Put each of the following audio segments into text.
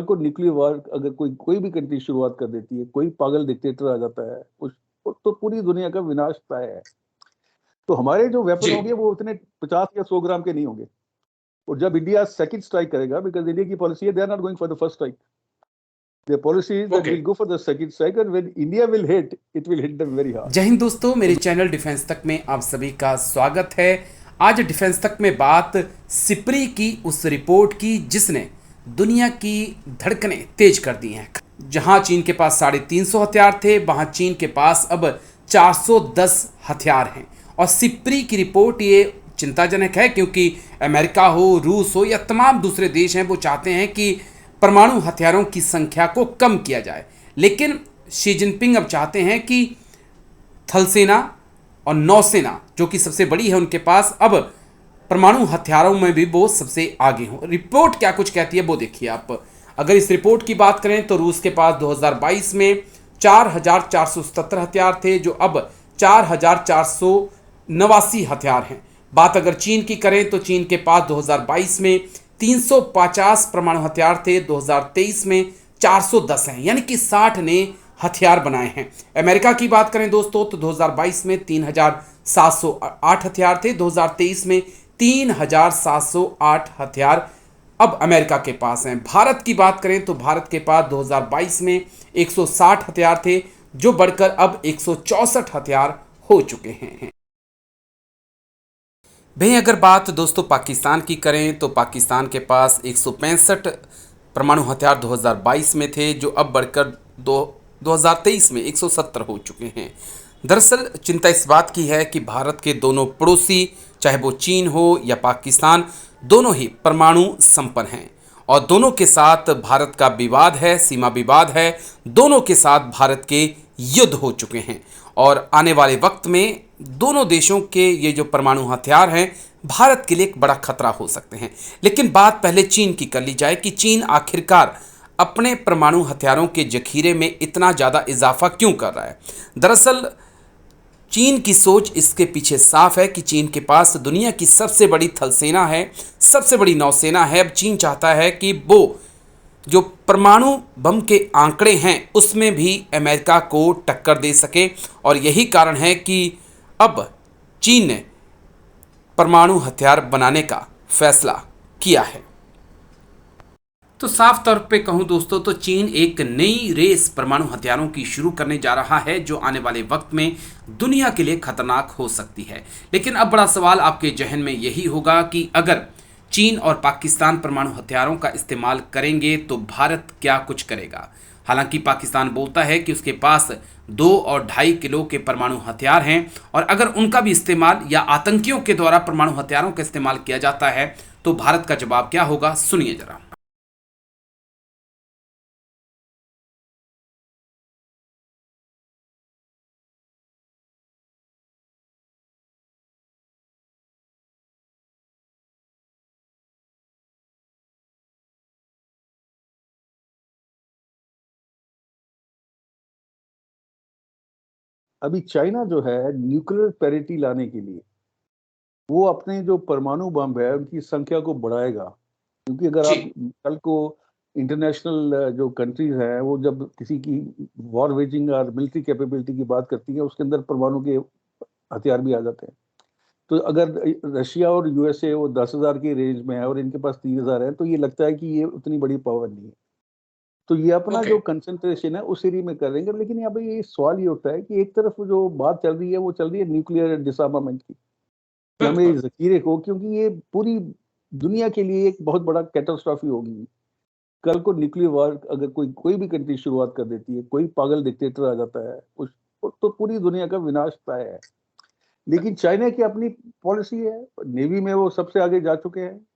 को nuclear war अगर कोई कोई भी कंट्री शुरुआत कर देती है, कोई पागल डिक्टेटर आ जाता है, तो पूरी दुनिया का विनाश तय है। तो हमारे जो वेपन जी। होंगे वो उतने 50 या 100 ग्राम के नहीं होंगे। और जब इंडिया सेकंड स्ट्राइक करेगा, बिकॉज़ इंडिया की पॉलिसी है, they are not going for the first strike. Their policy is that okay. we'll go for the second strike, and when India will hit, it will hit them very hard. जय हिंद दोस्तों, मेरे channel defence तक में आप सभी का स्वागत है। आज डिफेंस तक में बात सिप्री की उस रिपोर्ट की जिसने दुनिया की धड़कनें तेज कर दी हैं। जहां चीन के पास 350 हथियार थे, वहां चीन के पास अब 410 हथियार हैं। और सिप्री की रिपोर्ट ये चिंताजनक है क्योंकि अमेरिका हो, रूस हो या तमाम दूसरे देश हैं, वो चाहते हैं कि परमाणु हथियारों की संख्या को कम किया जाए। लेकिन शी जिनपिंग अब चाहते हैं कि थल सेना और नौसेना जो कि सबसे बड़ी है उनके पास अब परमाणु हथियारों में भी वो सबसे आगे हों। रिपोर्ट क्या कुछ कहती है वो देखिए आप। अगर इस रिपोर्ट की बात करें तो रूस के पास 2022 में 4,477 हथियार थे, जो अब 4,489 हथियार हैं। बात अगर चीन की करें तो चीन के पास 2022 में 350 परमाणु हथियार थे, 2023 में 410 हैं, यानी कि 60 ने हथियार बनाए हैं। अमेरिका की बात करें दोस्तों तो 2022 में 3,708 हथियार थे, 2023 में 3,708 हथियार अब अमेरिका के पास हैं। भारत की बात करें तो भारत के पास 2022 में 160 हथियार थे, जो बढ़कर अब 164 हथियार हो चुके हैं। भाई अगर बात दोस्तों पाकिस्तान की करें तो पाकिस्तान के पास 165 परमाणु हथियार 2022 में थे, जो अब बढ़कर 2023 में 170 हो चुके हैं। दरअसल चिंता इस बात की है कि भारत के दोनों पड़ोसी, चाहे वो चीन हो या पाकिस्तान, दोनों ही परमाणु संपन्न हैं और दोनों के साथ भारत का विवाद है, सीमा विवाद है। दोनों के साथ भारत के युद्ध हो चुके हैं और आने वाले वक्त में दोनों देशों के ये जो परमाणु हथियार हैं भारत के लिए एक बड़ा खतरा हो सकते हैं। लेकिन बात पहले चीन की कर ली जाए कि चीन आखिरकार अपने परमाणु हथियारों के जखीरे में इतना ज़्यादा इजाफा क्यों कर रहा है। दरअसल चीन की सोच इसके पीछे साफ है कि चीन के पास दुनिया की सबसे बड़ी थल सेना है, सबसे बड़ी नौसेना है। अब चीन चाहता है कि वो जो परमाणु बम के आंकड़े हैं उसमें भी अमेरिका को टक्कर दे सके, और यही कारण है कि अब चीन ने परमाणु हथियार बनाने का फैसला किया है। तो साफ तौर पे कहूं दोस्तों तो चीन एक नई रेस परमाणु हथियारों की शुरू करने जा रहा है, जो आने वाले वक्त में दुनिया के लिए खतरनाक हो सकती है। लेकिन अब बड़ा सवाल आपके जहन में यही होगा कि अगर चीन और पाकिस्तान परमाणु हथियारों का इस्तेमाल करेंगे तो भारत क्या कुछ करेगा। हालांकि पाकिस्तान बोलता है कि उसके पास 2 और 2.5 किलो के परमाणु हथियार हैं, और अगर उनका भी इस्तेमाल या आतंकियों के द्वारा परमाणु हथियारों का इस्तेमाल किया जाता है तो भारत का जवाब क्या होगा, सुनिए जरा। अभी चाइना जो है न्यूक्लियर पैरिटी लाने के लिए वो अपने जो परमाणु बम है उनकी संख्या को बढ़ाएगा। क्योंकि अगर जी। आप कल को इंटरनेशनल जो कंट्रीज हैं वो जब किसी की वॉर वेजिंग और मिलिट्री कैपेबिलिटी की बात करती है, उसके अंदर परमाणु के हथियार भी आ जाते हैं। तो अगर रशिया और यूएसए वो 10,000 की रेंज में है और इनके पास 3,000 है, तो ये लगता है कि ये उतनी बड़ी पावर नहीं है। तो ये अपना ओके। जो कंसंट्रेशन है उस एरिया में करेंगे। लेकिन यहाँ पे ये सवाल ये उठता है कि एक तरफ जो बात चल रही है वो चल रही है न्यूक्लियर डिसआर्मामेंट की, कि हमें बिल्कुल। ज़ख़ीरे को, क्योंकि ये पूरी दुनिया के लिए एक बहुत बड़ा कैटास्ट्रॉफी होगी। कल को न्यूक्लियर वॉर अगर कोई कोई भी कंट्री शुरुआत कर देती है, कोई पागल डिक्टेटर आ जाता है, उस तो पूरी दुनिया का विनाश तय है। लेकिन चाइना की अपनी पॉलिसी है, नेवी में वो सबसे आगे जा चुके हैं।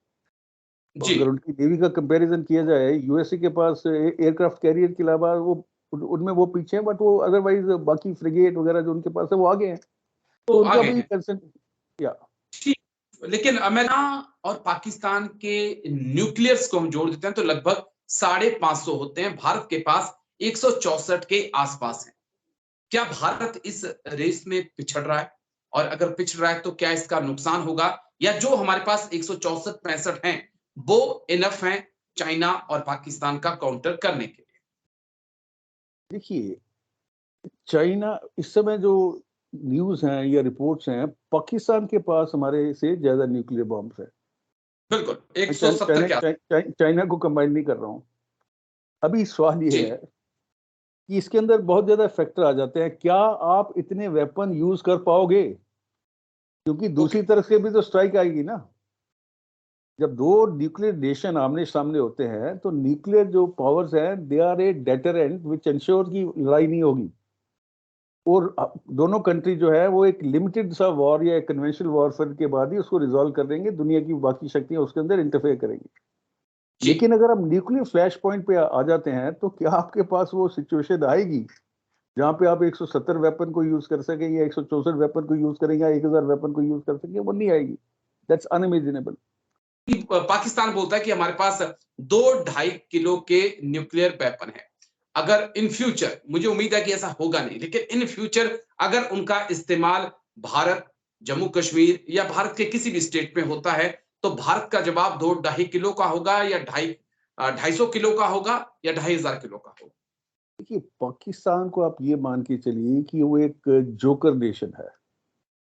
जी। अगर उनकी नेवी का कंपैरिजन किया जाए, यूएसए के पास एयरक्राफ्ट कैरियर के अलावा वो उनमें वो पीछे हैं, बट वो अदरवाइज बाकी फ्रिगेट वगैरह जो उनके पास है वो आगे हैं। तो तो उनका आगे भी हैं। कंसर्न या ठीक। लेकिन अमेरिका और पाकिस्तान के न्यूक्लियर्स को हम जोड़ देते हैं तो लगभग 550 होते हैं। भारत के पास 164 के आसपास है। क्या भारत इस रेस में पिछड़ रहा है, और अगर पिछड़ रहा है तो क्या इसका नुकसान होगा, या जो हमारे पास 164-65 हैं वो इनफ हैं चाइना और पाकिस्तान का काउंटर करने के लिए? देखिए, चाइना इस समय जो न्यूज़ हैं या रिपोर्ट्स हैं, पाकिस्तान के पास हमारे से ज़्यादा न्यूक्लियर बॉम्ब्स हैं। बिल्कुल, मैं 170 के आसपास। चाइना को कंबाइन नहीं कर रहा हूँ। अभी सवाल ये जी, है कि इसके अंदर बहुत ज़्यादा फैक्टर आ जाते हैं। क्या आप इतने वेपन यूज़ कर पाओगे? क्योंकि ओके, दूसरी तरफ से भी तो स्ट्राइक आएगी ना। जब 2 न्यूक्लियर नेशन आमने-सामने होते हैं, तो न्यूक्लियर जो पावर्स हैं, they are a deterrent which ensure कि लड़ाई नहीं होगी। और दोनों कंट्री जो है वो एक लिमिटेड सा वॉर या एक कन्वेंशनल वॉरफेयर के बाद ही उसको रिज़ॉल्व कर देंगे, दुनिया की बाकी शक्तियाँ उसके अंदर इंटरफेयर करेंगी। जी, लेकिन अगर हम न्यूक्लियर फ्लैश पॉइंट पे आ जाते हैं, तो क्या आपके पास वो सिचुएशन आएगी, जहाँ पे आप 170 वेपन को यूज़ कर सकें या 164 वेपन को यूज़ करें या 1000 वेपन को यूज़ कर सकें, वो नहीं आएगी। That's unimaginable. कि पाकिस्तान बोलता है कि हमारे पास 2 ढाई किलो के न्यूक्लियर वेपन है। अगर इन फ्यूचर, मुझे उम्मीद है कि ऐसा होगा नहीं, लेकिन इन फ्यूचर अगर उनका इस्तेमाल भारत, जम्मू कश्मीर या भारत के किसी भी स्टेट में होता है, तो भारत का जवाब 2 ढाई किलो का होगा या 250 किलो का होगा या 2500 किलो का होगा? देखिए, पाकिस्तान को आप ये मान के चलिए कि वो एक जोकर नेशन है।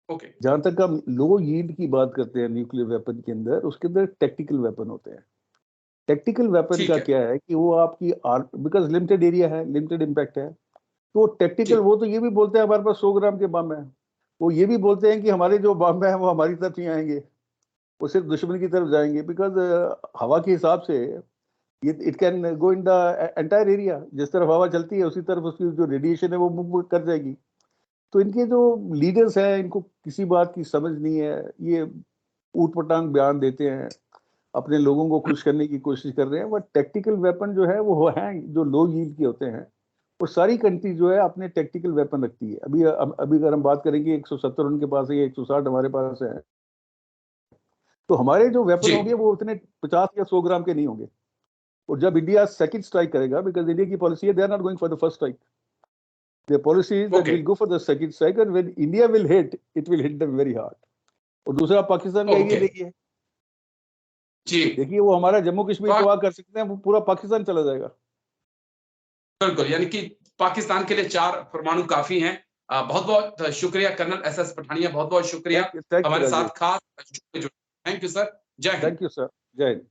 ओके, जहाँ तक हम लो यील्ड की बात करते हैं न्यूक्लियर वेपन के अंदर, उसके अंदर टैक्टिकल वेपन होते हैं। टैक्टिकल वेपन ठीक का है। क्या है कि वो आपकी बिकॉज़ लिमिटेड एरिया है, लिमिटेड इम्पैक्ट है। तो टैक्टिकल जी, वो तो ये भी बोलते हैं हमारे पास 100 ग्राम के बम हैं। वो ये भी बोलते हैं कि हमारे जो बम हैं वो हमारी तरफ नहीं आएँगे, वो सिर्फ़ दुश्मन की तरफ जाएँगे बिकॉज़ हवा के हिसाब से ये it can go in the entire area. जिस तरफ हवा चलती है उसी तरफ उसकी जो रेडिएशन है वो मूव कर जाएगी। तो इनके जो लीडर्स हैं इनको किसी बात की समझ नहीं है। ये ऊट-पटांग बयान देते हैं, अपने लोगों को हुँ, खुश करने की कोशिश कर रहे हैं, बट टैक्टिकल वेपन जो है वो हैं जो लो यील्ड के होते हैं। और सारी कंट्री जो है अपने टैक्टिकल वेपन रखती है। अभी अगर हम बात करेंगे 170 उनके पास है या 160 हमारे पास है, तो हमारे जो वेपन जी, होंगे वो उतने 50 या 100 ग्राम के नहीं होंगे। और जब इंडिया सेकंड स्ट्राइक करेगा, बिकॉज़ इंडिया की पॉलिसी है they are not going for the first strike. Their policy is that okay, we'll go for the second strike and when India will hit, it will hit them very hard. और दूसरा पाकिस्तान का area okay, देखिए, जी। देखिए वो हमारा जम्मू तो कश्मीर तबाह कर सकते हैं, वो पूरा पाकिस्तान चला जाएगा। बिल्कुल, यानी कि पाकिस्तान के लिए 4 परमाणु काफ़ी हैं। बहुत-बहुत शुक्रिया कर्नल एसएस पठानिया, बहुत-बहुत शुक्रिया थैंक यू हमारे राजेश। साथ खास जुड़े। थैंक यू सर, जय हिंद। Thank you sir. जय हिंद।